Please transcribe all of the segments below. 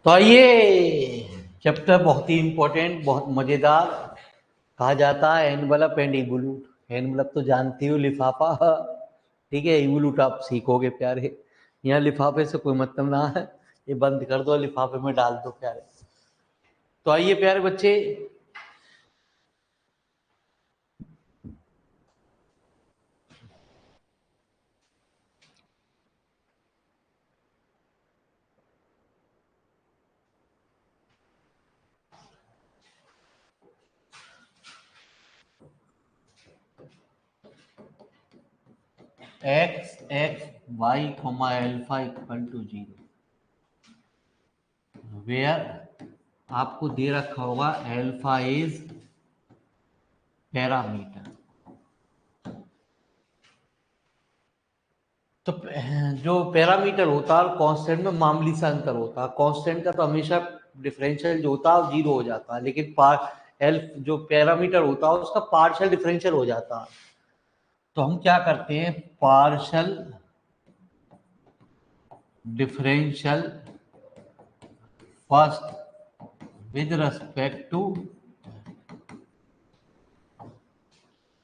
तो आइए, चैप्टर बहुत ही इंपॉर्टेंट, बहुत मजेदार। कहा जाता है एनवलप एंड इवोल्यूट। एनवलप तो जानती हो, लिफाफा। ठीक है, इवोल्यूट आप सीखोगे प्यारे। यहाँ लिफाफे से कोई मतलब ना है, ये बंद कर दो, लिफाफे में डाल दो प्यारे। तो आइए प्यारे बच्चे, x x y comma alpha equal to 0, where आपको दे रखा होगा एल्फा इज पैरामीटर। तो जो पैरामीटर होता है कांस्टेंट में मामूली सा अंतर होता है। कांस्टेंट का तो हमेशा डिफरेंशियल जो होता है जीरो हो जाता है, लेकिन एल्फ जो पैरामीटर होता है उसका पार्शियल डिफरेंशियल हो जाता है। तो हम क्या करते हैं, partial differential first with respect to,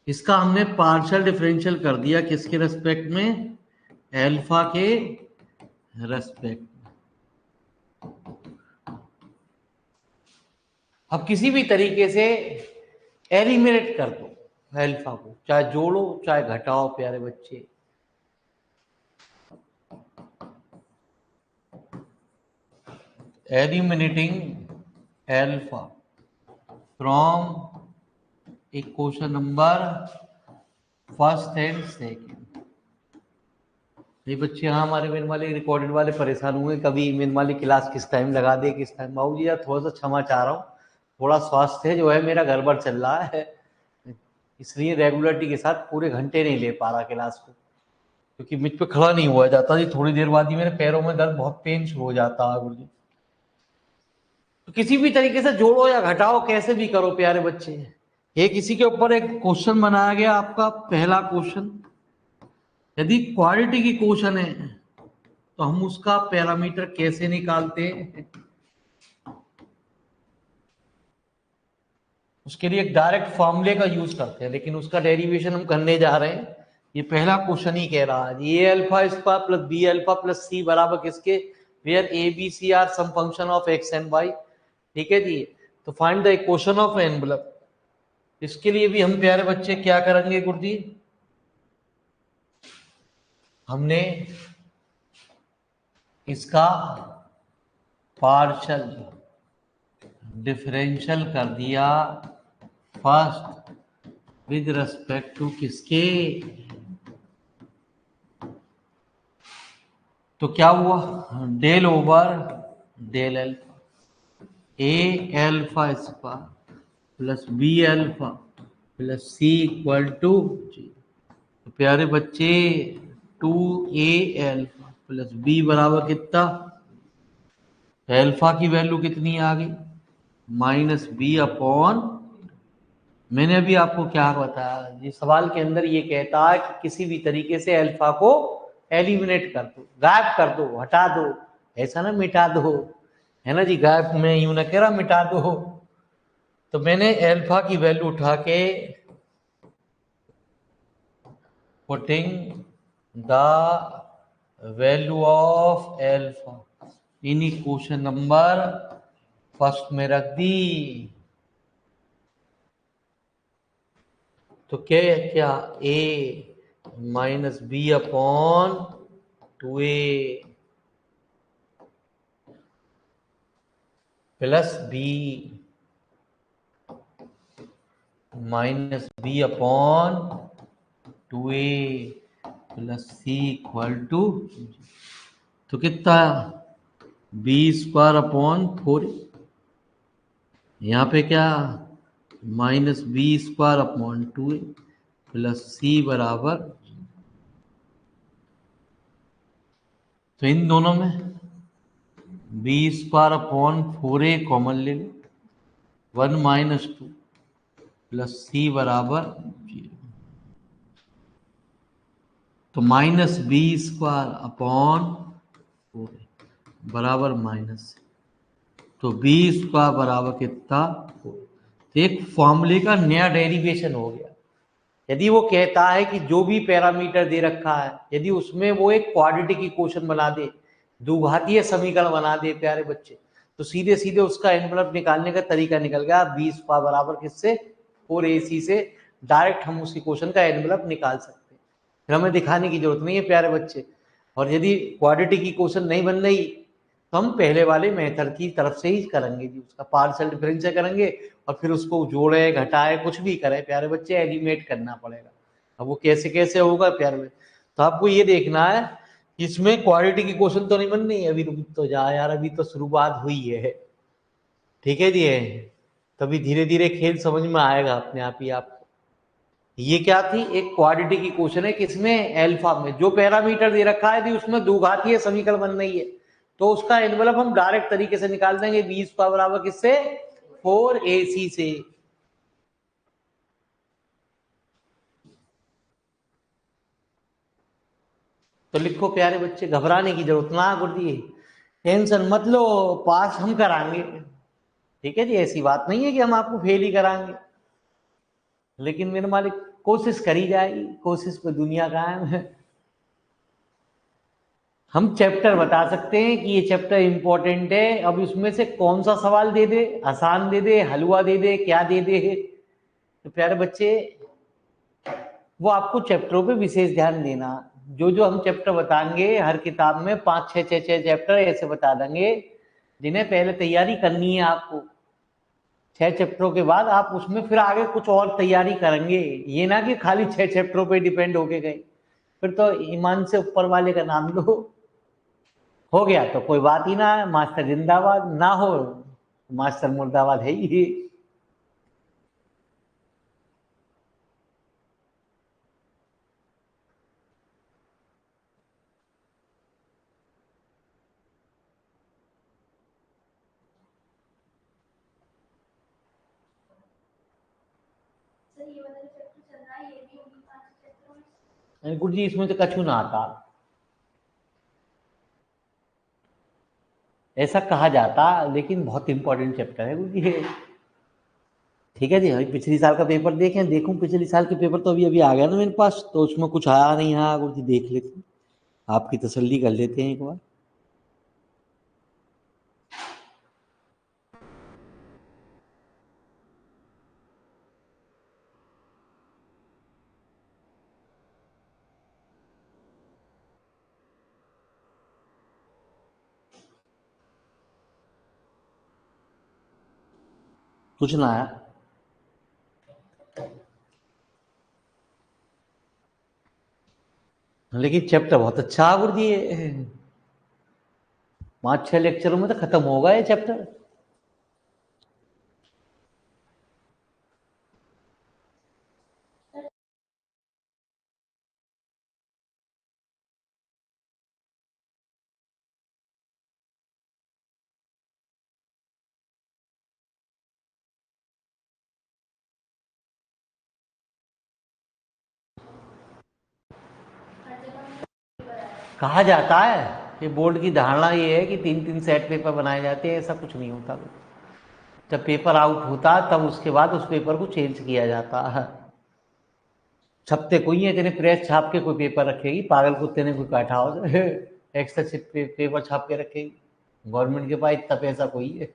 इसका हमने पार्शियल डिफरेंशियल कर दिया किसके रेस्पेक्ट में, एल्फा के रेस्पेक्ट। अब किसी भी तरीके से एलिमिनेट कर दो एल्फा को, चाहे जोड़ो चाहे घटाओ प्यारे बच्चे। Eliminating alpha from equation number first and second. ये बच्चे यहाँ हमारे मेन वाले रिकॉर्डेड वाले परेशान हुए, कभी मेन वाली क्लास किस टाइम लगा दे किस टाइम। बाबू जी यार थोड़ा सा क्षमा चाह रहा हूँ, थोड़ा स्वास्थ्य जो है मेरा गड़बड़ चल रहा है, इसलिए रेगुलरिटी के साथ पूरे घंटे नहीं ले पा रहा क्लास को, क्योंकि मुझ पे खड़ा नहीं हुआ जाता जी। थोड़ी देर बाद ही मेरे पैरों में दर्द, बहुत पेन शुरू हो जाता है गुरु जी। तो किसी भी तरीके से जोड़ो या घटाओ, कैसे भी करो प्यारे बच्चे। ये किसी के ऊपर एक क्वेश्चन बनाया गया, आपका पहला क्वेश्चन, यदि क्वालिटी की क्वेश्चन है तो हम उसका पैरामीटर कैसे निकालते हैं। उसके लिए एक डायरेक्ट फॉर्मूले का यूज करते हैं, लेकिन उसका डेरिवेशन हम करने जा रहे हैं। ये पहला क्वेश्चन ही कह रहा है, a alpha square plus b alpha plus c बराबर किसके, where a b c are some function of x and y. ठीक है जी। तो find the equation of envelope. इसके लिए भी हम प्यारे बच्चे क्या करेंगे गुरुजी, हमने इसका पार्शियल डिफरेंशियल कर दिया फर्स्ट विद रेस्पेक्ट टू किसके, तो क्या हुआ, del over del alpha, a alpha square plus b alpha plus c equal to जी। तो प्यारे बच्चे 2a एल्फा प्लस बी बराबर कितना, एल्फा की वैल्यू कितनी आ गई, माइनस बी अपॉन, मैंने अभी आपको क्या बताया, ये सवाल के अंदर ये कहता है कि किसी भी तरीके से अल्फा को एलिमिनेट कर दो, गायब कर दो, हटा दो, ऐसा ना मिटा दो, है ना जी। गायब में यूं ना कह रहा मिटा दो। तो मैंने अल्फा की वैल्यू उठा के putting the value of alpha in equation number first में रख दी। तो क्या है, क्या a minus b upon 2a plus b minus b upon 2a plus c equal to, तो कितना, बी स्क्वायर अपॉन 4, यहाँ पे क्या, minus b square upon 2a plus c बराबर, तो इन दोनों में B square upon 4a common ले लो, 1 माइनस 2 प्लस सी बराबर 0। तो माइनस बी स्क्वायर अपॉन 4 बराबर माइनस, तो 20 का बराबर कितना, तो एक फॉर्मूले का नया डेरिवेशन हो गया। यदि वो कहता है कि जो भी पैरामीटर दे रखा है यदि उसमें वो एक क्वाड्रेटिक इक्वेशन बना दे, द्विघातीय समीकरण बना दे प्यारे बच्चे, तो सीधे सीधे उसका एनवलप निकालने का तरीका निकल गया। 20 का बराबर किससे, 4ac से डायरेक्ट हम उस इक्वेशन का एनवलप निकाल सकते हैं, फिर हमें दिखाने की जरूरत नहीं है प्यारे बच्चे। और यदि क्वाड्रेटिक इक्वेशन नहीं बन रही तो हम पहले वाले मेथड की तरफ से ही करेंगे जी, उसका पार्शियल डिफरेंशियल करेंगे और फिर उसको जोड़े घटाए कुछ भी करें प्यारे बच्चे, एलिमिनेट करना पड़ेगा। अब वो कैसे कैसे होगा प्यारे बच्चे, तो आपको ये देखना है इसमें क्वाड्रेटिक इक्वेशन तो नहीं बन रही है, अभी रुक तो जा यार, अभी तो शुरुआत हुई है, ठीक है जी। तभी धीरे धीरे खेल समझ में आएगा अपने आप ही आपको। ये क्या थी, एक क्वाड्रेटिक इक्वेशन है किसमें, अल्फा में, जो पैरामीटर दे रखा है उसमें द्विघातीय समीकरण बन रही है, तो उसका एनवलप हम डायरेक्ट तरीके से निकाल देंगे। 20 का बराबर किससे, 4ac से। तो लिखो प्यारे बच्चे, घबराने की जरूरत ना गुरुजी, टेंशन मत लो, पास हम कराएंगे, ठीक है जी। ऐसी बात नहीं है कि हम आपको फेल ही कराएंगे, लेकिन मेरे मालिक कोशिश करी जाएगी, कोशिश पे दुनिया कायम है। हम चैप्टर बता सकते हैं कि ये चैप्टर इंपॉर्टेंट है, अब इसमें से कौन सा सवाल दे दे, आसान दे दे, हलवा दे दे, क्या दे दे, तो प्यारे बच्चे वो आपको चैप्टरों पे विशेष ध्यान देना। जो जो हम चैप्टर बताएंगे हर किताब में 5 6 चैप्टर ऐसे बता देंगे जिन्हें पहले तैयारी करनी है आपको। 6 चैप्टरों के बाद आप उसमें फिर आगे कुछ और तैयारी करेंगे, ये ना कि खाली 6 चैप्टरों पे डिपेंड होके गए, फिर तो ईमान से ऊपर वाले का नाम लो। हो गया तो कोई बात ही ना है, मास्टर जिंदाबाद, ना हो मास्टर मुर्दाबाद है ही। गुरु जी इसमें तो कछु ना आता, ऐसा कहा जाता, लेकिन बहुत इंपॉर्टेंट चैप्टर है गुरु जी। ठीक है जी, अभी पिछली साल का पेपर देखें, देखूं पिछली साल के पेपर तो अभी अभी आ गया ना मेरे पास, तो उसमें कुछ आया नहीं है गुरु जी, देख लेते हैं, आपकी तसल्ली कर लेते हैं एक बार। कुछ ना आया, लेकिन चैप्टर बहुत अच्छा है गुरु जी, 5 6 लेक्चरों में तो खत्म होगा ये चैप्टर। कहा जाता है कि बोर्ड की धारणा ये है कि 3 3 सेट पेपर बनाए जाते हैं, ऐसा कुछ नहीं होता। जब पेपर आउट होता तब उसके बाद उस पेपर को चेंज किया जाता है। छपते कोई है तेने प्रेस छाप के कोई पेपर रखेगी, पागल कुत्ते ने कोई काटा हो एक्स्ट्रा पेपर छाप के रखेगी, गवर्नमेंट के पास इतना पैसा कोई है।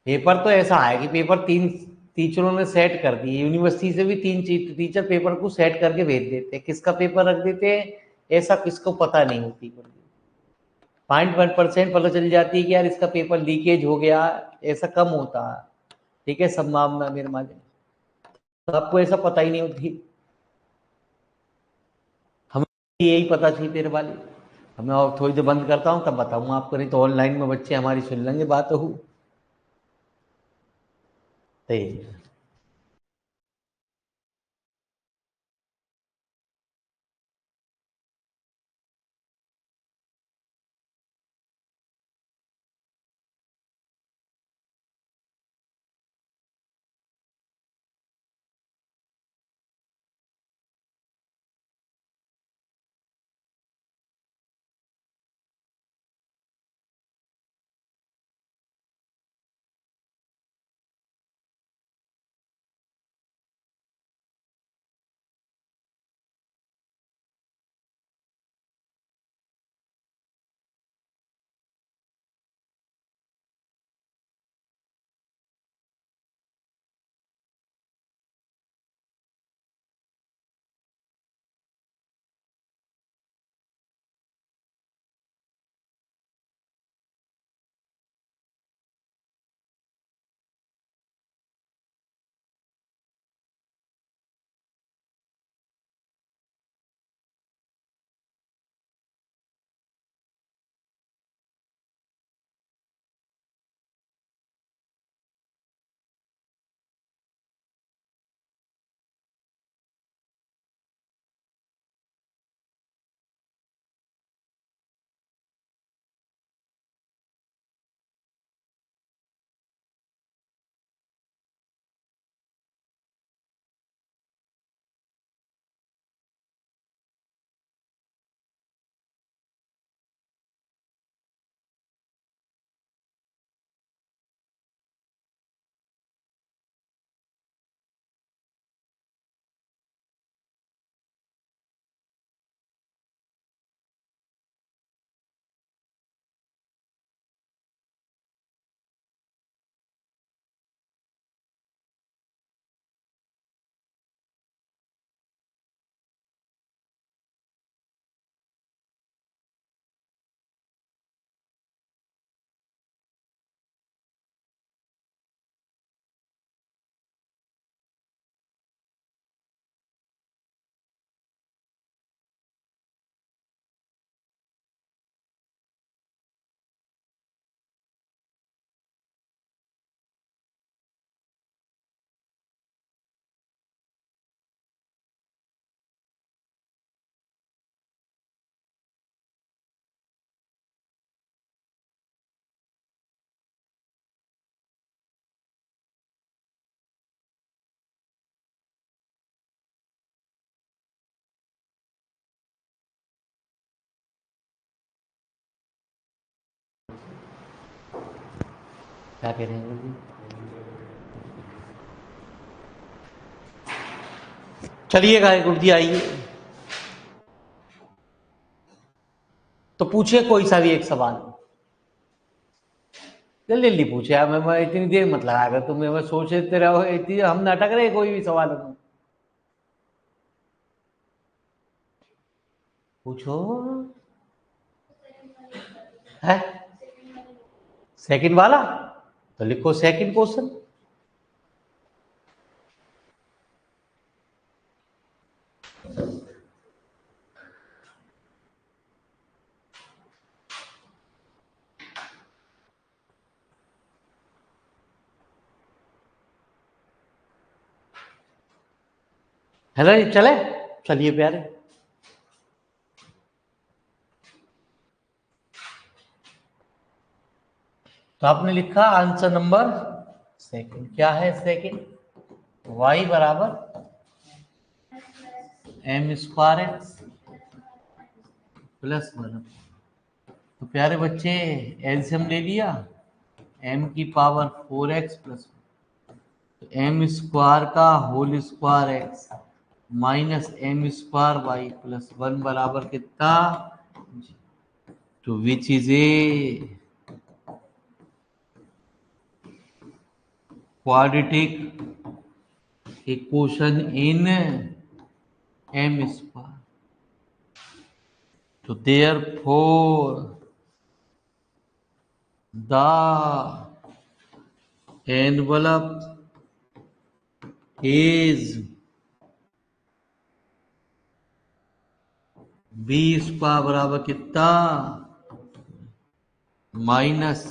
पेपर तो ऐसा है कि पेपर 3 टीचरों ने सेट कर दिए, यूनिवर्सिटी से भी 3 टीचर पेपर को सेट करके भेज देते हैं, किसका पेपर रख देते हैं ऐसा किसको पता नहीं होती। 0.1% पता चल जाती है कि यार इसका पेपर लीकेज हो गया, ऐसा कम होता है, ठीक है संभावना मेरे मालिक, तो आपको ऐसा पता ही नहीं होती। हमें यही पता थी तेरे वाली, हमें और थोड़ी देर बंद करता हूँ तब बताऊंगा आपको, नहीं तो ऑनलाइन में बच्चे हमारी सुन लेंगे बात हो। तो क्या कह रहे हैं? चलिए गुरु जी आइए, तो पूछिए कोई सा भी एक सवाल। जल्दी जल्दी पूछे आप, मैं इतनी देर मत लगाया कर, तुम मैं सोचते रहो इतनी, हम नाटक रहे कोई भी सवाल हो। पूछो। है सेकंड वाला, तो लिखो सेकंड क्वेश्चन। हेलो जी, चले चलिए प्यारे। तो आपने लिखा आंसर नंबर सेकंड। क्या है सेकंड? y बराबर m square x plus one. तो प्यारे बच्चे एलसीएम ले लिया, m की पावर 4x प्लस, तो एम स्क्वायर का whole square x minus m square y plus one बराबर कितना? तो which is a quadratic equation in m square. तो therefore the envelope is b square बराबर कितना? माइनस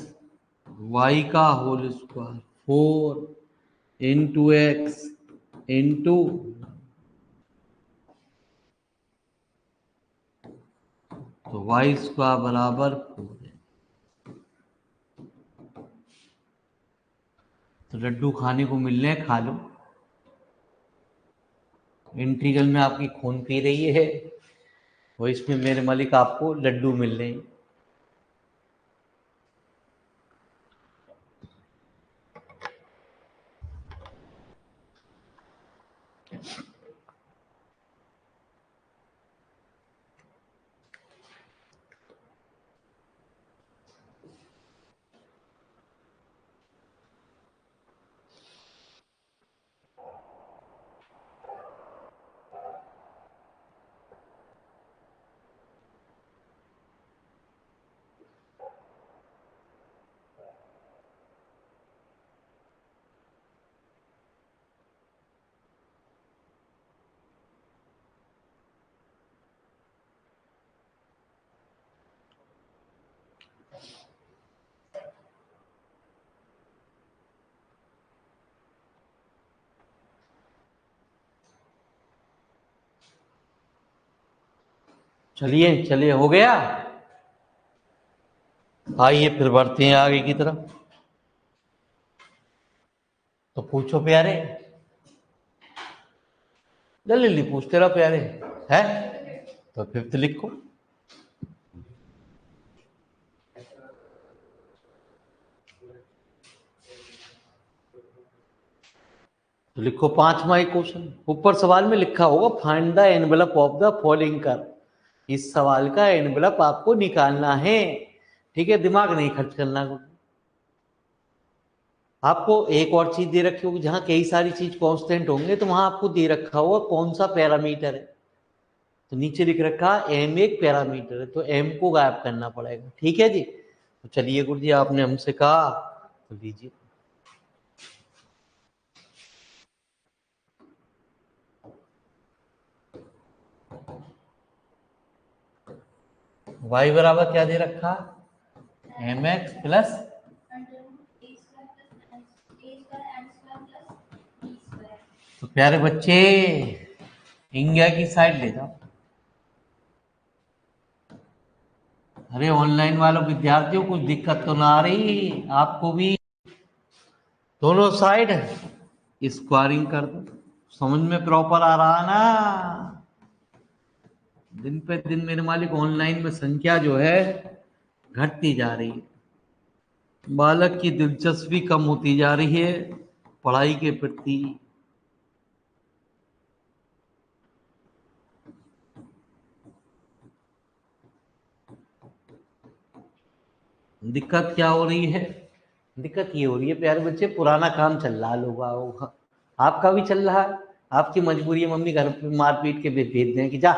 वाई का whole square 4 into x into, तो y square बराबर 4 है। तो लड्डू खाने को मिल रहे हैं, खा लो। इंटीग्रल में आपकी खून पी रही है, वो इसमें मेरे मालिक आपको लड्डू मिल रहे हैं। चलिए चलिए, हो गया। आइए फिर बढ़ते हैं आगे की तरफ। तो पूछो प्यारे, जल्दी जल्दी पूछते रहो प्यारे। है तो फिफ्थ लिखो। तो लिखो पांचवा एक क्वेश्चन, ऊपर सवाल में लिखा होगा find the envelope of the following कर। इस सवाल का एनवेलप आपको निकालना है, ठीक है, दिमाग नहीं खर्च करना। आपको एक और चीज दे रखी होगी, जहां कई सारी चीज कांस्टेंट होंगे तो वहां आपको दे रखा होगा कौन सा पैरामीटर है। तो नीचे लिख रखा एम एक पैरामीटर है, तो एम को गायब करना पड़ेगा, ठीक है जी। तो चलिए गुरु जी, आपने हमसे कहा तो लीजिए। y बराबर क्या दे रखा? एम एक्स प्लस, तो प्यारे बच्चे इंडिया की साइड ले जाओ। अरे ऑनलाइन वालों विद्यार्थियों कुछ दिक्कत तो ना आ रही आपको भी? दोनों साइड स्क्वायरिंग कर दो, समझ में प्रॉपर आ रहा ना? दिन पे दिन मेरे मालिक ऑनलाइन में संख्या जो है घटती जा रही है। बालक की दिलचस्पी कम होती जा रही है पढ़ाई के प्रति। दिक्कत क्या हो रही है? दिक्कत ये हो रही है प्यारे बच्चे, पुराना काम चल रहा है लोगों का, आपका भी चल रहा है। आपकी मजबूरी है, मम्मी घर पे मार पीट के भेज दें कि जा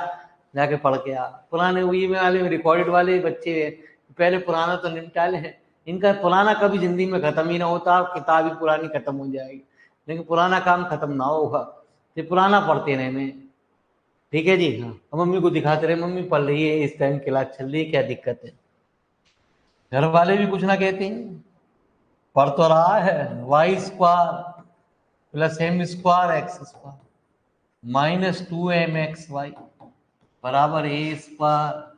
जाके पढ़ के आ। पुराने वही में वाले रिकॉर्डेड वाले बच्चे पहले पुराना तो निपटा ले हैं। इनका पुराना कभी जिंदगी में खत्म ही ना होता, किताब ही पुरानी खत्म हो जाएगी, लेकिन पुराना काम खत्म ना होगा, ये पुराना पढ़ते रहने। ठीक है जी, हाँ। अब मम्मी को दिखाते रहे, मम्मी पढ़ रही है, इस टाइम क्लास चल रही है, क्या दिक्कत है? घर वाले भी कुछ ना कहते हैं, पढ़ तो रहा है। Y square plus m square x square minus 2mxy बराबर a square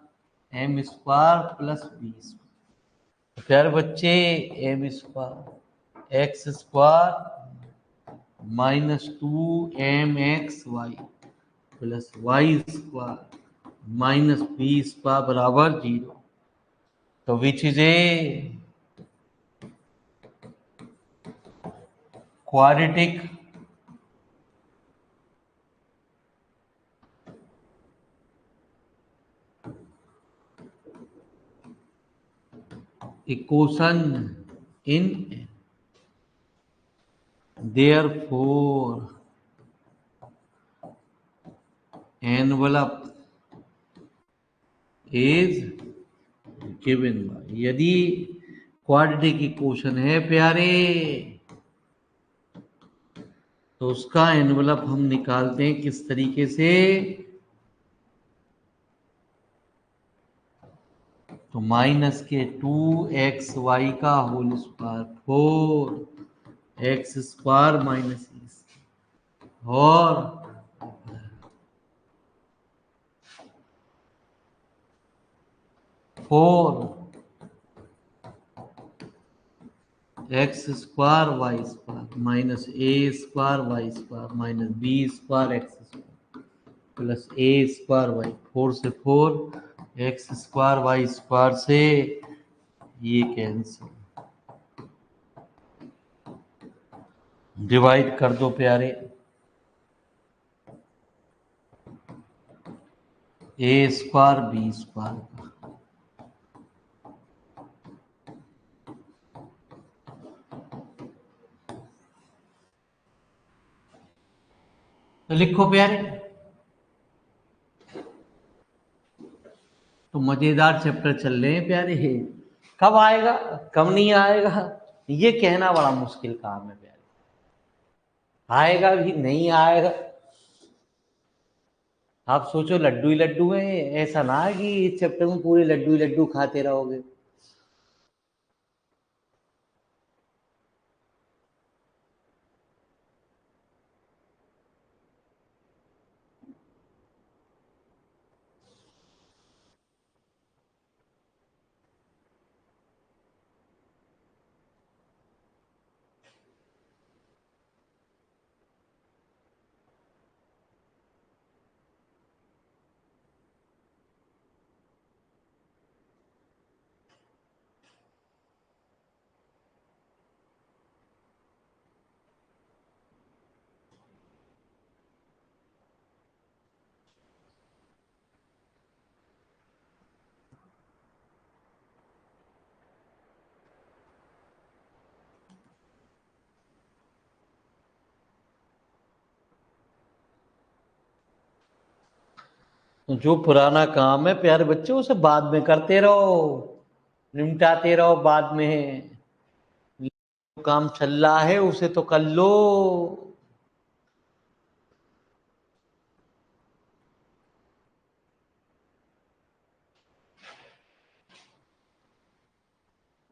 m square plus b square. प्यारे बच्चे, m square x square minus 2mxy plus y square minus b square बराबर 0। तो which is a quadratic equation in therefore envelope is given by। यदि quadratic equation है प्यारे तो उसका envelope हम निकालते हैं किस तरीके से? तो माइनस के 2xy का whole square 4x square minus और 4x square y square minus a square y square minus b square x square plus a square y. 4 से 4x स्क्वायर वाई स्क्वायर से ये कैंसिल, डिवाइड कर दो प्यारे, ए square B square का। तो लिखो प्यारे, तो मजेदार चैप्टर चल रहे हैं प्यारे। कब आएगा, कब नहीं आएगा, ये कहना बड़ा मुश्किल काम है प्यारे। आएगा भी नहीं आएगा। आप सोचो लड्डू ही लड्डू हैं, ऐसा ना है कि इस चैप्टर में पूरे लड्डू ही लड्डू खाते रहोगे। तो जो पुराना काम है प्यारे बच्चे उसे बाद में करते रहो, निपटाते रहो बाद में। काम चल रहा है उसे तो कर लो।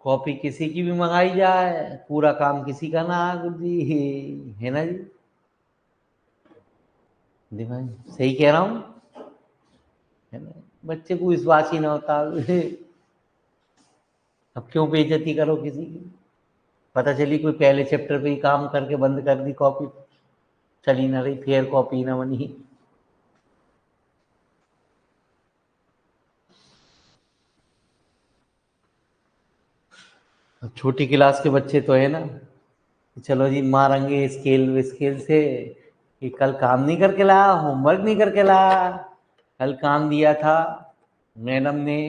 कॉपी किसी की भी मंगाई जाए, पूरा काम किसी का ना गुरु जी, है ना जी? दिमाग सही कह रहा हूँ, है ना? बच्चे को विश्वास ही ना होता। अब क्यों बेइज्जती करो किसी की? पता चली कोई पहले चैप्टर पे ही काम करके बंद कर दी, कॉपी चली ना रही, फिर कॉपी ना बनी। अब छोटी क्लास के बच्चे तो है ना, चलो जी मारेंगे स्केल स्केल से कि कल काम नहीं करके लाया, होमवर्क नहीं करके लाया, कल काम दिया था मैडम ने।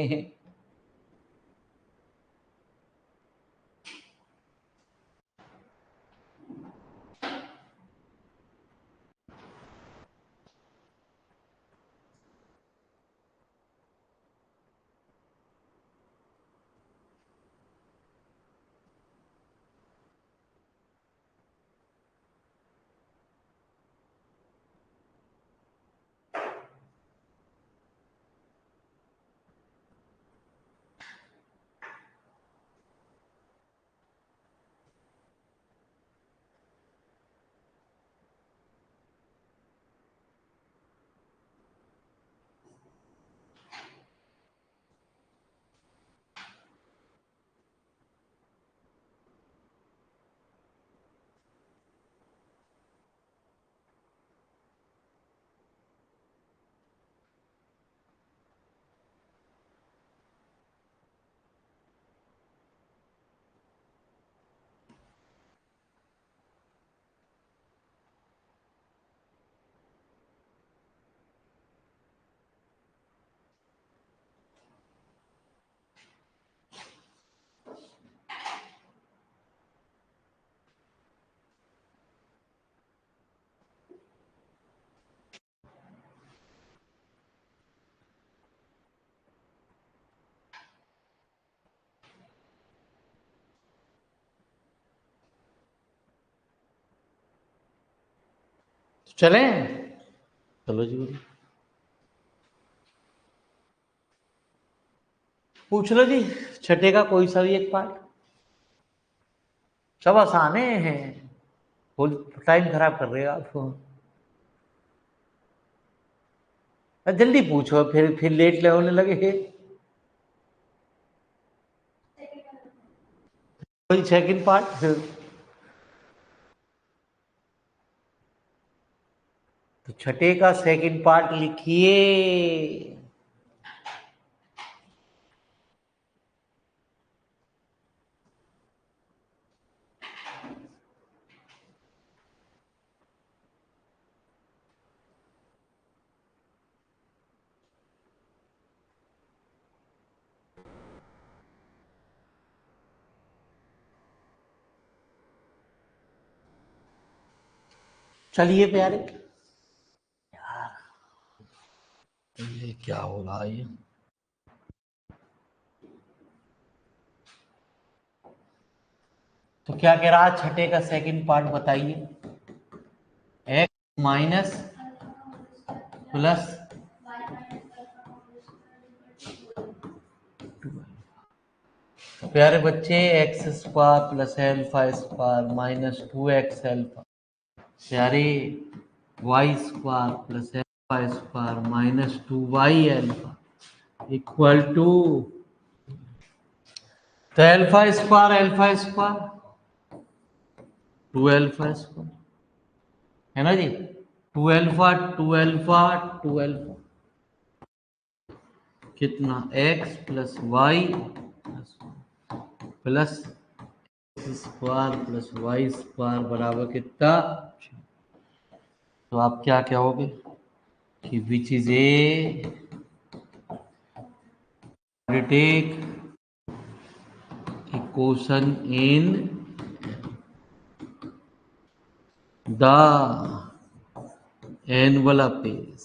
चलें, चलो जी बोलिए। पूछ लो जी, छठे का कोई सा भी एक पार्ट, सब आसाने हैं, फुल टाइम खराब कर रहे हो आप। जल्दी पूछो, फिर लेट होने लगे। कोई सेकंड पार्ट, तो छठे का सेकंड पार्ट लिखिए। चलिए प्यारे, ये क्या हो रहा है ये? तो क्या कह रहा है, छठे का सेकंड पार्ट बताइए। एक्स माइनस प्लस प्यारे बच्चे, x square plus alpha square minus 2x alpha, प्यारे y square plus alpha square minus 2y alpha equal to, तो एल्फा स्क्वायर 2 एल्फा स्क्वायर है ना जी, 2 एल्फा कितना, x plus y plus square plus y square बराबर कितना। तो आप क्या कहोगे कि which is a quadratic equation in the envelope is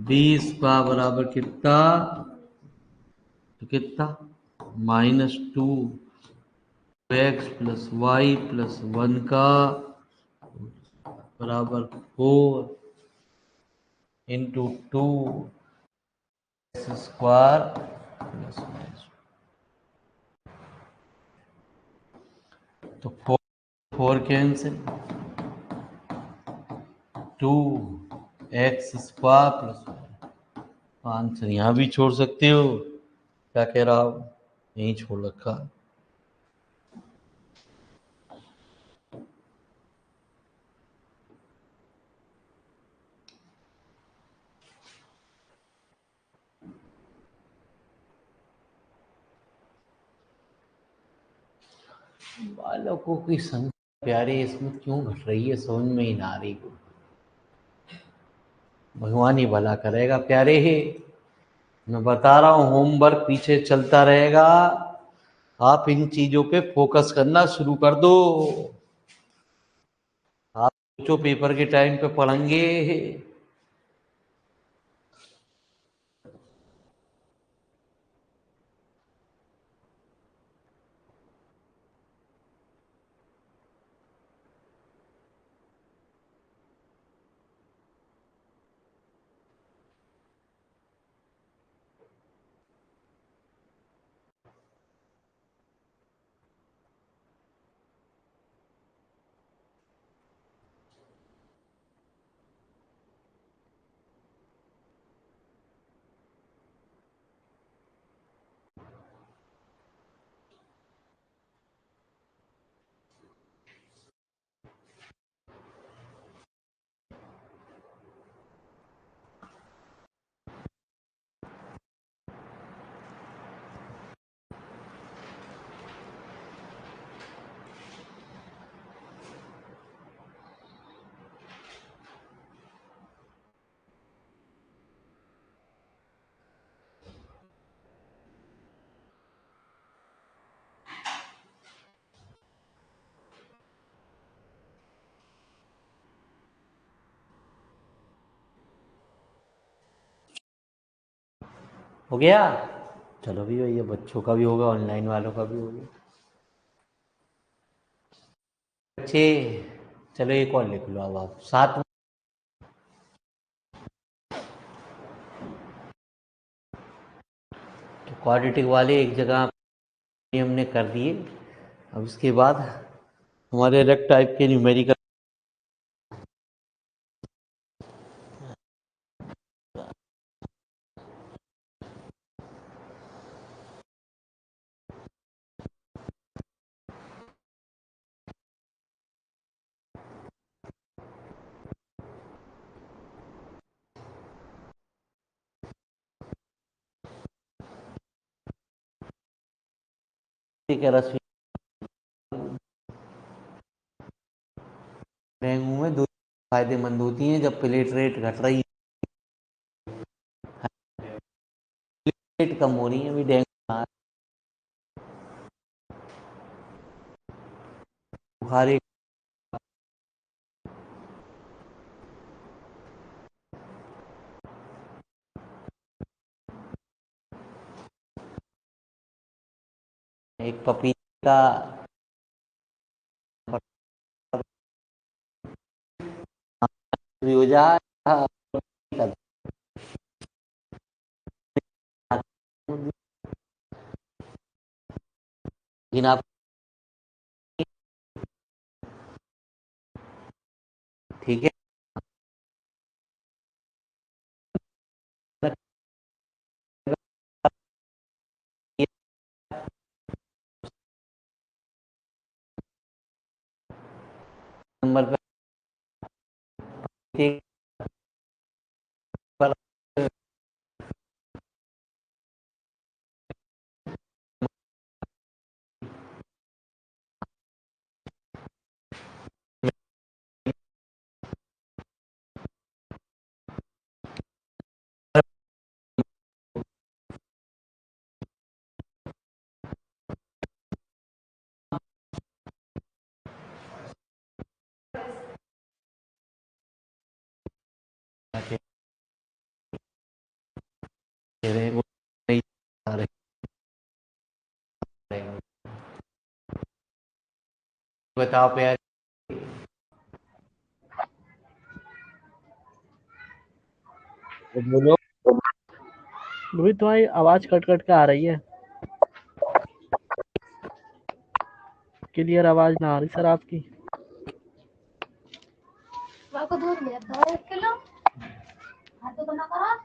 b square बराबर कितना, तो कितना -2 एक्स प्लस वाई प्लस 1 का बराबर 4 इंटू 2 स्क्वायर प्लस माइनस, तो 4 cancel, 2x square plus, answer यहाँ भी छोड़ सकते हो, क्या कह रहा हूँ, यहीं छोड़ रखा। बालकों की संख्या प्यारे इसमें क्यों घट रही है समझ में ही ना आ रही को। भगवान ही भला करेगा प्यारे। मैं बता रहा हूँ होमवर्क पीछे चलता रहेगा, आप इन चीजों पे फोकस करना शुरू कर दो। आप सोचो पेपर के टाइम पे पढ़ेंगे। हो गया? चलो भी भैया, बच्चों का भी होगा, ऑनलाइन वालों का भी होगा। बच्चे चलो एक और लिख लो। अब आप सात तो क्वाड्रेटिक वाले एक जगह हमने कर दिए। अब इसके बाद हमारे अलग टाइप के न्यूमेरिकल के रस डेंगू में दो फायदेमंद होती हैं जब प्लेटलेट घट रही है, प्लेटलेट कम हो रही है अभी डेंगू बुखार एक पपीता का भी हो जाए। लेकिन आप ठीक है नंबर पे पर नहीं आ रहे। बताओ यार। बोलो। रोहित तुम्हारी आवाज कट कट के आ रही है, क्लियर आवाज ना आ रही सर आपकी। को दूध लेता है 1 किलो हाथ तो ना करा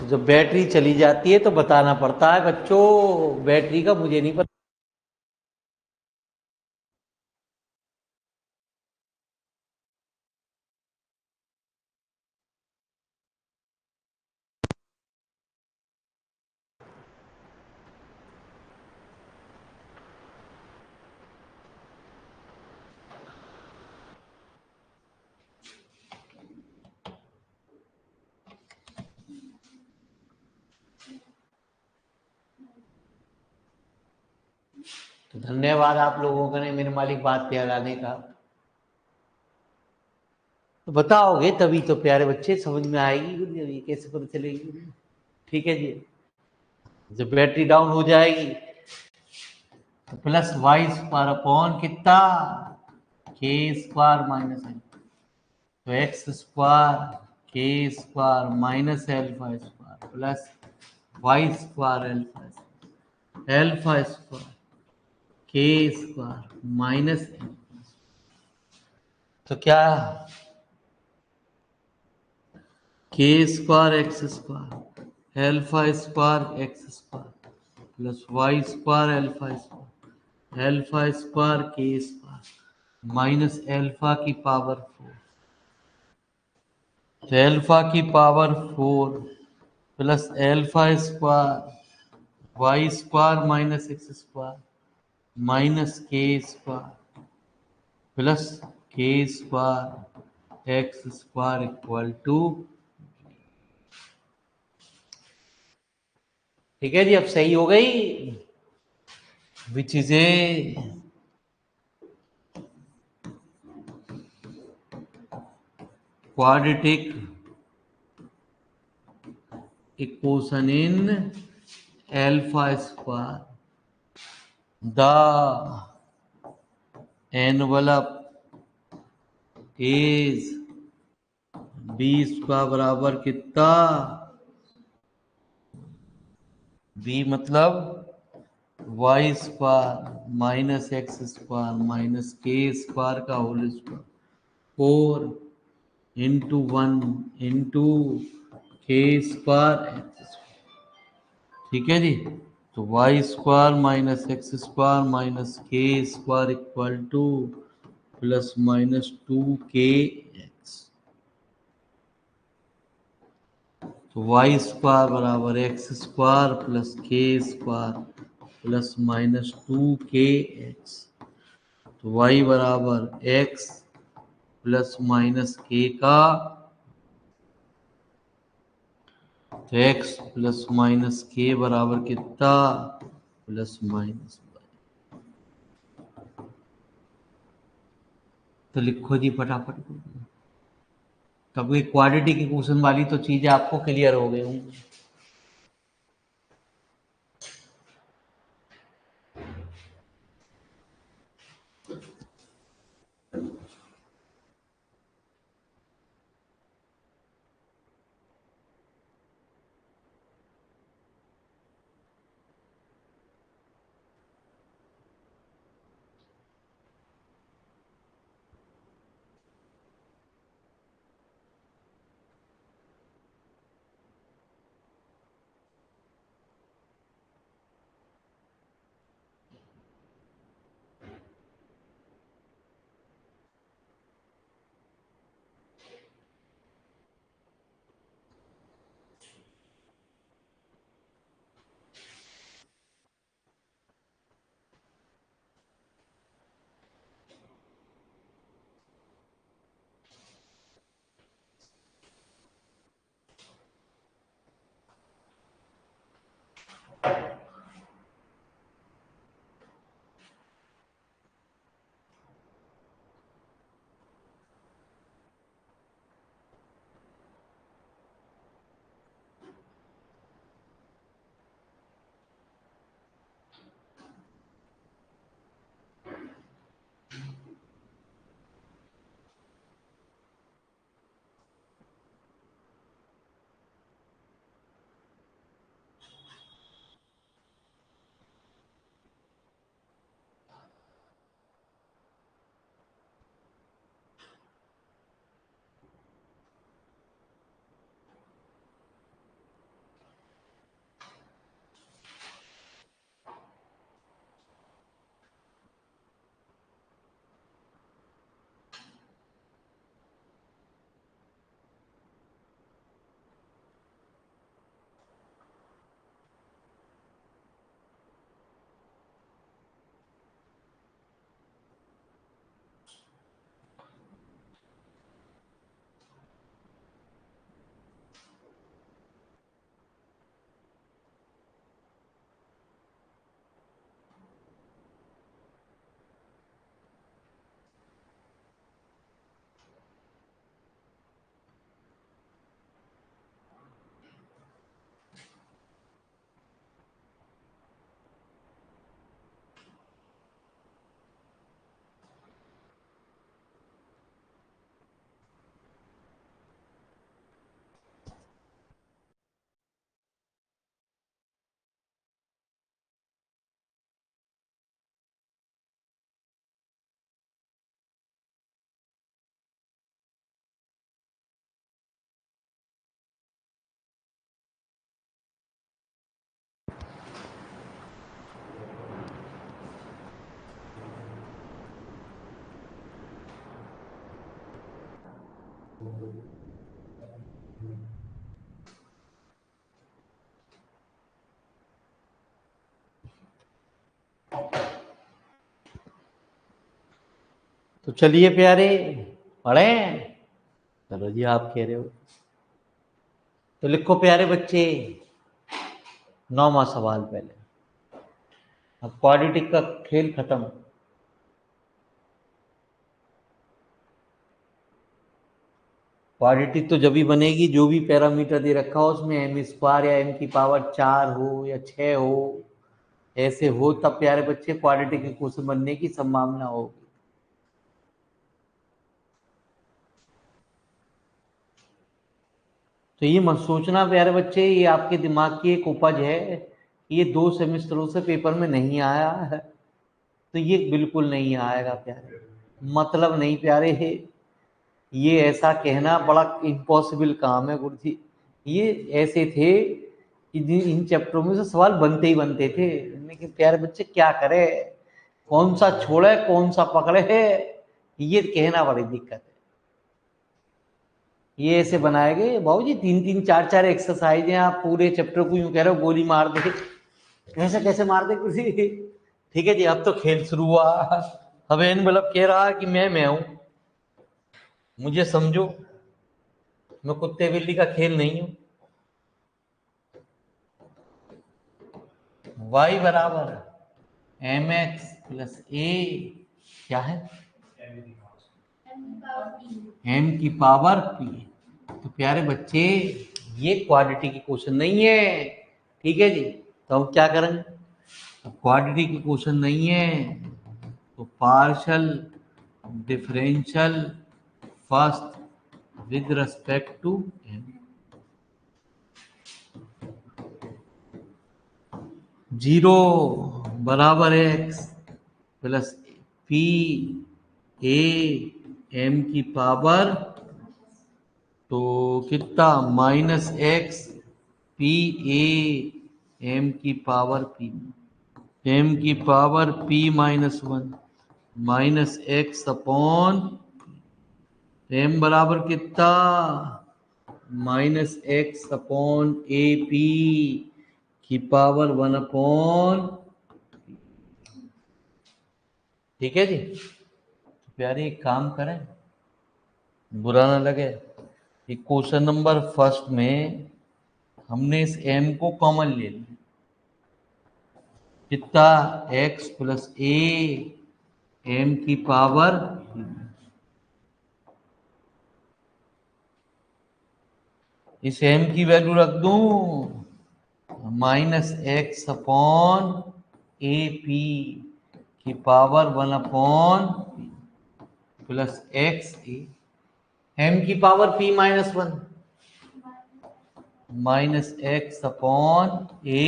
जब बैटरी चली जाती है तो बताना पड़ता है बच्चों, बैटरी का मुझे नहीं पता। तो धन्यवाद आप लोगों का ने मेरे मालिक बात पे लगाने का। तो बताओगे तभी तो प्यारे बच्चे समझ में आएगी ये कैसे पता चलेगी। ठीक है जी। जब बैटरी डाउन हो जाएगी तो प्लस वाई स्क्वायर अपॉन कितना, के स्क्वायर माइनस एल, तो x square k square minus alpha square plus y square alpha square k square minus l. तो क्या, k square x square alpha square x square plus y square alpha square k square minus alpha की power 4, तो alpha की power 4 plus alpha square y square minus x square minus k square plus k square x square equal to. ठीक है जी, अब सही हो गई। Which is a quadratic equation in alpha square. The envelope is b square बराबर कितना, b मतलब y square minus x square minus k square का whole square 4 into 1 into k square x. ठीक है जी। तो y square minus x square minus k square equal to plus minus 2 k x. तो y square बराबर x square plus k square plus minus 2 k x. तो Y बराबर x plus minus के का, तो एक्स प्लस माइनस के बराबर कितना, प्लस माइनस। तो लिखो जी फटाफट। तब ये क्वाड्रेटिक इक्वेशन वाली तो चीजें आपको क्लियर हो गई होंगी। तो चलिए प्यारे पढ़ें। चलो जी, आप कह रहे हो तो लिखो प्यारे बच्चे 9वां सवाल पहले। अब क्वाड्रेटिक का खेल खत्म। क्वाड्रेटिक तो जब भी बनेगी जो भी पैरामीटर दे रखा हो उसमें एम स्क्वायर या एम की पावर 4 हो या 6 हो, ऐसे हो तब प्यारे बच्चे क्वाड्रेटिक इक्वेशन बनने की संभावना होगी। तो ये मत सोचना प्यारे बच्चे, ये आपके दिमाग की एक उपज है, ये 2 सेमेस्टरों से पेपर में नहीं आया है, तो ये बिल्कुल नहीं आएगा प्यारे। मतलब नहीं प्यारे, ये ऐसा कहना बड़ा इम्पॉसिबल काम है गुरुजी। ये ऐसे थे कि इन चैप्टरों में से सवाल बनते ही बनते थे, लेकिन प्यारे बच्चे क्या करे, कौन सा छोड़े कौन सा पकड़े है, ये कहना बड़ी दिक्कत है। ये ऐसे बनाए गए बाबूजी 3-3 4-4 एक्सरसाइज हैं, आप पूरे चैप्टर को यूं कह रहे हो गोली मार दे, कैसे कैसे मार दे कुछ। ठीक है जी, अब तो खेल शुरू हुआ। अब एनवेलप कह रहा है कि मैं हूं, मुझे समझो, मैं कुत्ते बिल्ली का खेल नहीं हूं। y बराबर mx प्लस ए क्या है, m की पावर p। तो प्यारे बच्चे ये क्वाड्रेटिक इक्वेशन नहीं है, ठीक है जी। तो हम क्या करेंगे, क्वाड्रेटिक इक्वेशन नहीं है तो partial differential first with respect to m। 0 बराबर x plus p a m की पावर, तो कितना minus x p a m की पावर पी, एम की power p -1 minus x upon m बराबर कितना minus x upon a p की power 1 upon. ठीक है जी। तो प्यारे एक काम करें, बुरा ना लगे, क्वेश्चन नंबर फर्स्ट में हमने इस m को कॉमन ले लिया, कितना x प्लस ए एम की पावर, इस m की वैल्यू रख दूं minus x upon a p की power 1 upon plus x a, m की power p -1 minus x upon a.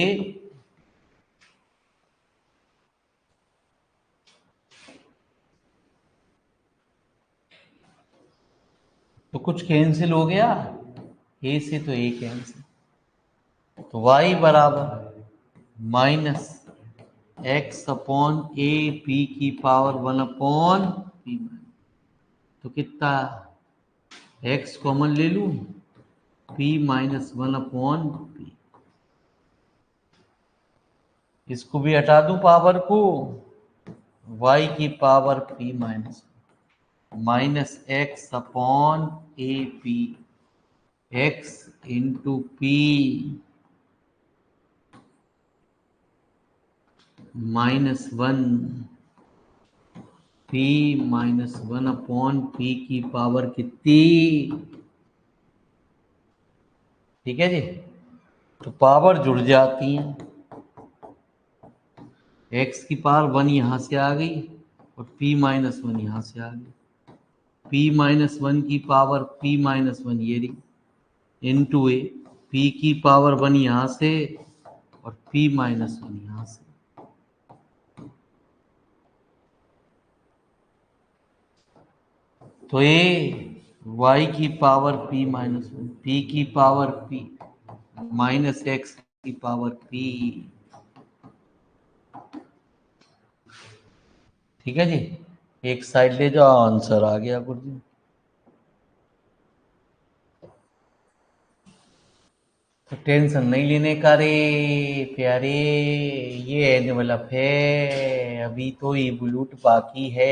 तो कुछ कैंसिल हो गया, ए से तो ए कैंसिल, तो y बराबर minus x upon a p की पावर 1 अपॉन पी। तो कितना x कॉमन ले लूं, p -1 अपॉन पी, इसको भी हटा दूं पावर को, y की power p minus x upon a P x into P -1 p -1 upon p की पावर कितनी। ठीक है जी। तो पावर जुड़ जाती हैं, x की पावर 1 यहां से आ गई और p -1 यहां से आ गई, p -1 की पावर p -1 ये रही इंटू ए, p की पावर 1 यहां से और p -1 यहां से। तो ये y की पावर p -1, p की पावर p माइनस एक्स की पावर p। ठीक है जी, एक साइड ले जाओ, आंसर आ गया गुरुजी। तो टेंशन नहीं लेने का रे प्यारे, ये एनवलप है, अभी तो ये बुलूट बाकी है।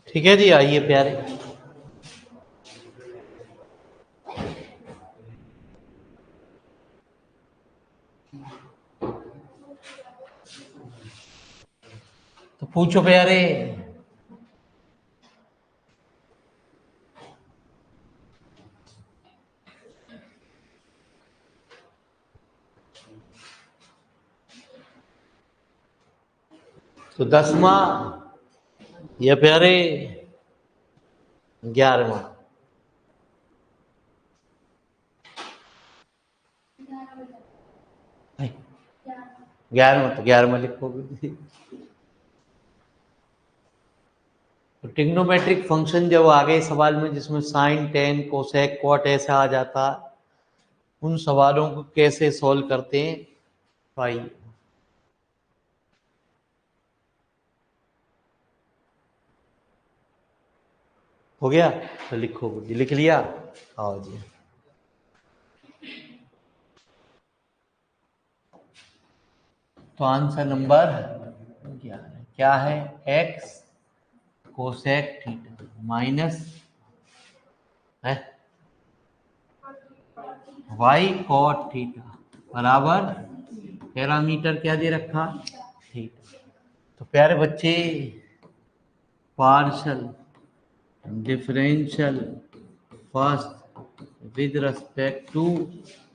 ठीक है जी, आइए प्यारे। तो पूछो प्यारे। तो 10वां या प्यारे 11वां? 11वां, तो 11वां लिखोगे। तो ट्रिग्नोमेट्रिक फंक्शन जब आ गए सवाल में जिसमें साइन, टेन, कोसेक, कॉट ऐसा आ जाता, उन सवालों को कैसे सॉल्व करते हैं? भाई हो गया? तो लिखो जी, लिख लिया? आओ जी। तो आंसर नंबर 11 क्या है? एक्स कोसेक थीटा माइनस है वाई कॉट थीटा बराबर पैरामीटर क्या दे रखा? थीटा। तो प्यारे बच्चे partial differential first with respect to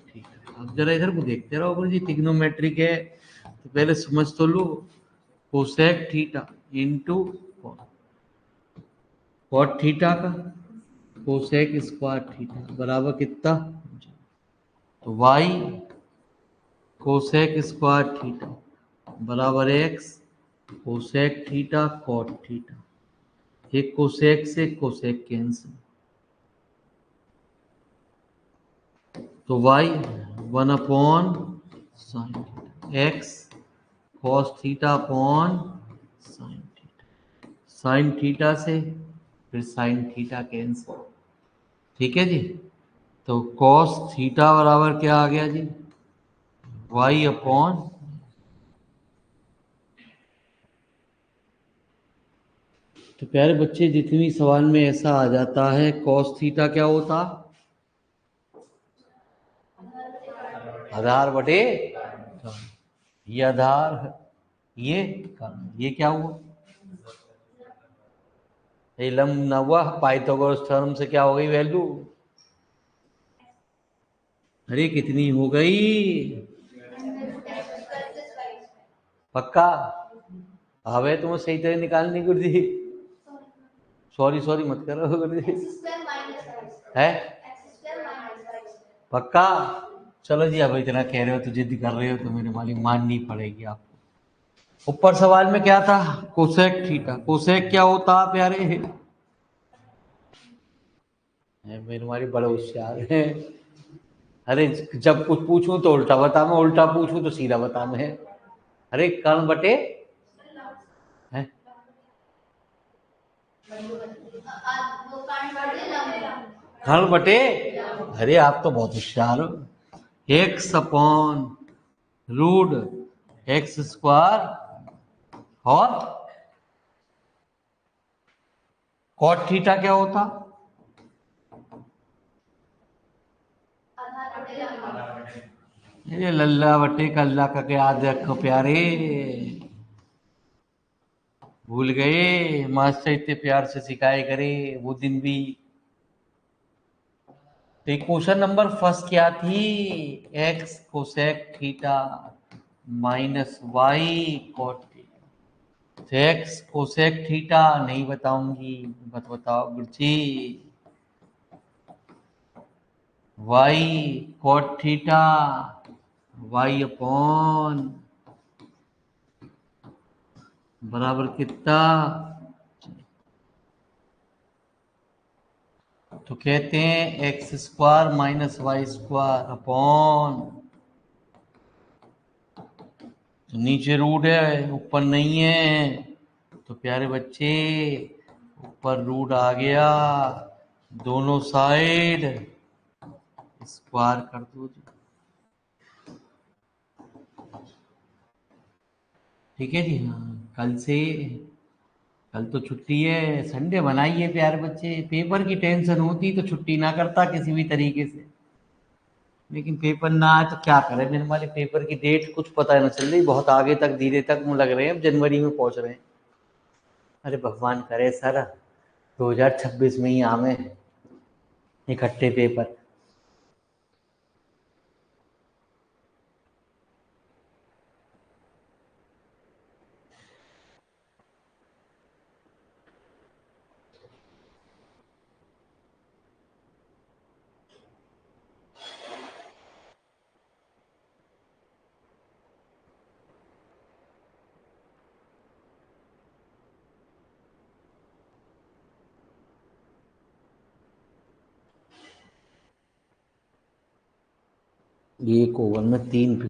theta. अब जरा इधर को देखते रहो गुरु जी, ट्रिग्नोमेट्रिक है तो पहले समझ तो लो। Cosec theta into cot theta का कोसेक स्क्वायर थीटा बराबर कितना? तो वाई कोसेक स्क्वायर थीटा बराबर x cosec theta cot theta. एक कोसेक से कोसेक कैंसिल, तो y 1/sin theta x cos theta upon sine theta. Sine theta से फिर साइन थीटा कैंसिल। ठीक है जी। तो कॉस थीटा बराबर क्या आ गया जी? वाई अपॉन, तो प्यारे बच्चे जितनी सवाल में ऐसा आ जाता है कॉस थीटा क्या होता? आधार बटे ये आधार, ये क्या हुआ? ये लंब ना हुआ, पाइथागोरस थ्योरम से क्या हो गई वैल्यू? अरे कितनी हो गई? पक्का? हवे तुम्हें सही तरह निकालनी गुरुजी। सॉरी सॉरी मत करो गुरुजी। है पक्का? चलो जी, अब इतना कह रहे हो तो जिद कर रहे हो तो मेरे वाली माननी पड़ेगी आपको। ऊपर सवाल में क्या था? Cosec theta. कोसेक क्या होता प्यारे? मेरे वाली बड़े होशियार है। अरे जब कुछ पूछूं तो उल्टा बता, मैं उल्टा पूछूं तो सीधा बता मैं। अरे कर्ण बटे है? कर्ण बटे, अरे आप तो बहुत होशियार हो। X upon root x square और कॉट थीटा क्या होता? ये लल्ला बटे कल्ला का क्या याद रखो प्यारे, भूल गए? मास्टर इतने प्यार से सिखाए करे वो दिन भी। तो क्वेश्चन नंबर फर्स्ट क्या थी? X cosec theta minus y cot theta. तो एक्स कोसेक थीटा नहीं बताऊंगी, बत बताओ गुरुजी। Y cot theta y upon बराबर कितना? तो कहते हैं x square minus y square upon, तो नीचे रूट है ऊपर नहीं है, तो प्यारे बच्चे ऊपर रूट आ गया, दोनों साइड स्क्वायर कर दो जी। ठीक है जी। हाँ कल तो छुट्टी है, संडे बनाइए प्यारे बच्चे। पेपर की टेंशन होती तो छुट्टी ना करता किसी भी तरीके से, लेकिन पेपर ना आए तो क्या करें मेरे वाले। पेपर की डेट कुछ पता ना चल रही, बहुत आगे तक धीरे तक मुझे लग रहे हैं, अब जनवरी में पहुंच रहे हैं। अरे भगवान करे सर 2026 में ही आवे इकट्ठे पेपर। एक ओवर में 3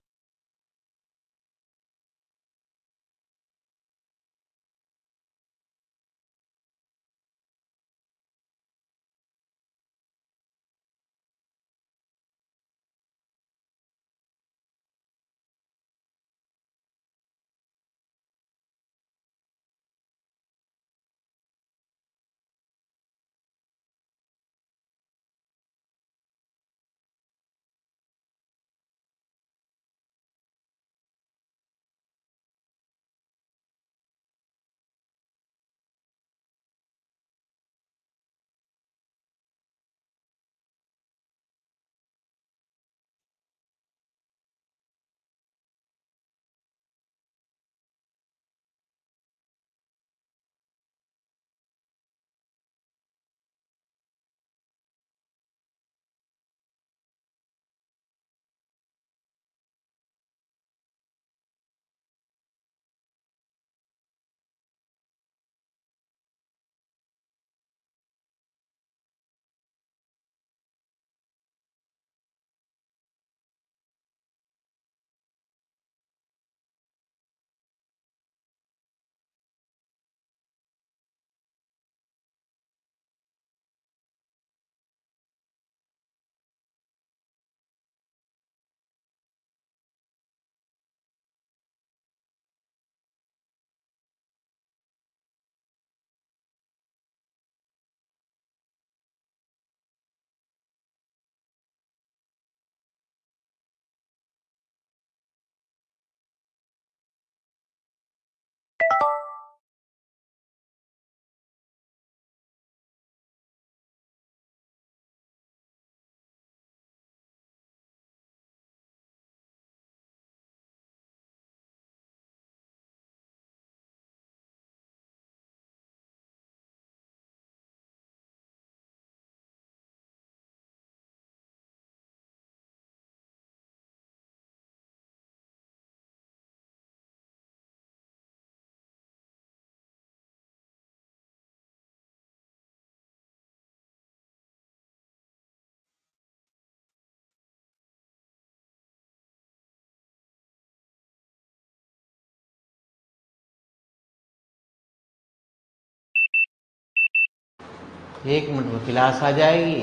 1 मिनट में क्लास आ जाएगी,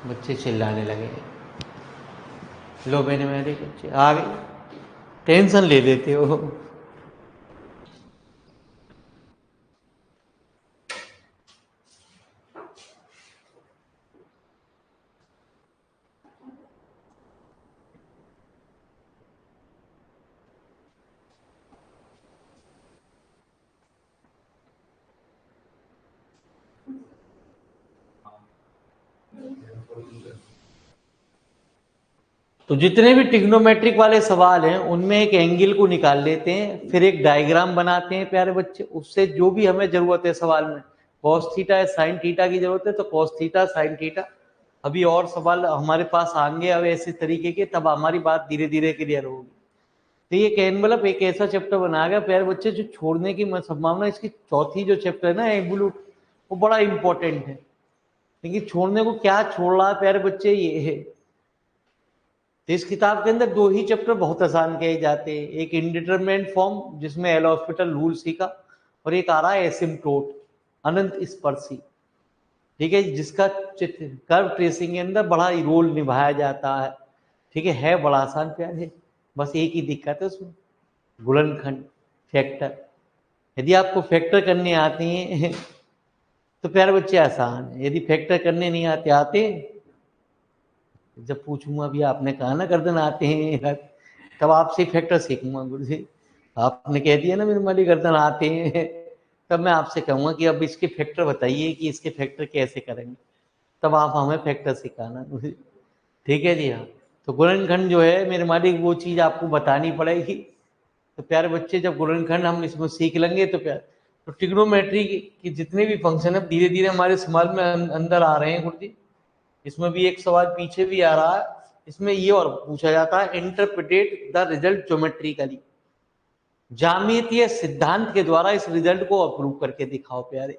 बच्चे चिल्लाने लगेंगे। लो मैंने मेरे बच्चे आ गए, टेंशन ले लेते हो। तो जितने भी ट्रिग्नोमेट्रिक वाले सवाल हैं उनमें एक एंगल को निकाल लेते हैं, फिर एक डायग्राम बनाते हैं प्यारे बच्चे, उससे जो भी हमें जरूरत है सवाल में, कॉस थीटा या साइन थीटा की जरूरत है तो कॉस थीटा साइन थीटा। अभी और सवाल हमारे पास आएंगे अब ऐसे तरीके के, तब हमारी बात धीरे धीरे क्लियर होगी। तो ये एनवलप एक ऐसा चैप्टर बना गया प्यारे बच्चे जो छोड़ने की संभावना, इसकी चौथी जो चैप्टर है ना एवोल्यूट, वो बड़ा इंपॉर्टेंट है। लेकिन छोड़ने को क्या छोड़ रहा है प्यारे बच्चे, ये है। तो इस किताब के अंदर 2 ही चैप्टर बहुत आसान कहे जाते हैं, एक इंडिटरमिनेंट फॉर्म जिसमें एल हॉस्पिटल रूल सीखा, और एक आ रहा है एसिम्प्टोट, अनंत स्पर्शी, ठीक है, जिसका कर्व ट्रेसिंग के अंदर बड़ा रोल निभाया जाता है। ठीक है बड़ा आसान प्यार है, बस एक ही दिक्कत है उसमें, गुणनखंड फैक्टर। यदि आपको फैक्टर करने आते हैं तो प्यारे बच्चे आसान है, यदि फैक्टर करने नहीं आते जब पूछूंगा भी आपने कहा ना गर्दन आते हैं, तब आपसे फैक्टर सीखूंगा गुरु जी। आपने कह दिया ना मेरे माली गर्दन आते हैं, तब मैं आपसे कहूंगा कि अब इसके फैक्टर बताइए कि इसके फैक्टर कैसे करेंगे, तब आप हमें फैक्टर सिखाना गुरु जी। ठीक है जी हाँ। तो गुणनखंड जो है मेरे मालिक वो चीज़ आपको बतानी पड़ेगी। तो प्यारे बच्चे जब गुणनखंड हम इसमें सीख लेंगे तो प्यार, तो ट्रिग्नोमेट्री की जितने भी फंक्शन है धीरे धीरे हमारे समाज में अंदर आ रहे हैं गुरु जी। इसमें भी एक सवाल पीछे भी आ रहा है, इसमें ये और पूछा जाता है, इंटरप्रिटेट द रिजल्ट ज्योमेट्रिकली, ज्यामितीय सिद्धांत के द्वारा इस रिजल्ट को अप्रूव करके दिखाओ प्यारे।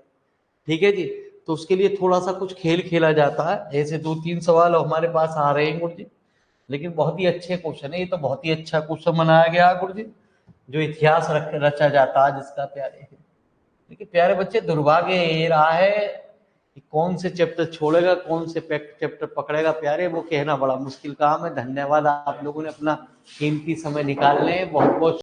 ठीक है जी। तो उसके लिए थोड़ा सा कुछ खेल खेला जाता है, ऐसे 2-3 सवाल हमारे पास आ रहे हैं गुरु जी, लेकिन बहुत ही अच्छे क्वेश्चन है, ये तो बहुत ही अच्छा क्वेश्चन बनाया गया गुरु जी, जो इतिहास रचा जाता है जिसका प्यारे। देखिए प्यारे बच्चे दुर्भाग्य ये रहा है कि कौन से चैप्टर छोड़ेगा कौन से चैप्टर पकड़ेगा प्यारे, वो कहना बड़ा मुश्किल काम है। धन्यवाद आप लोगों ने अपना कीमती समय निकालने, बहुत बहुत